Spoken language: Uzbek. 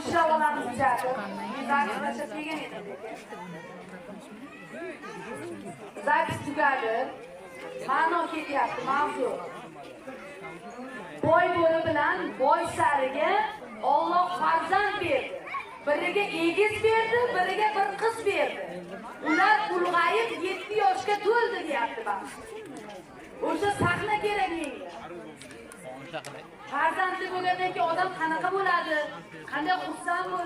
ushlab olamiz ichadi. Zapishlashib kelgan edim. Zapis tugadi. Ma'no ketyapti, mavzu. Boy bo'ri bilan boy sariga Alloh farzand berdi. Biriga egiz berdi, biriga bir qiz berdi. Ular ulg'ayib 7 yoshga to'ldi deyapti bak. O'sha sahna kerak menga. Farzandli bo'lgandan keyin odam qanaqa bo'ladi? Qanday xursand bo'ladi?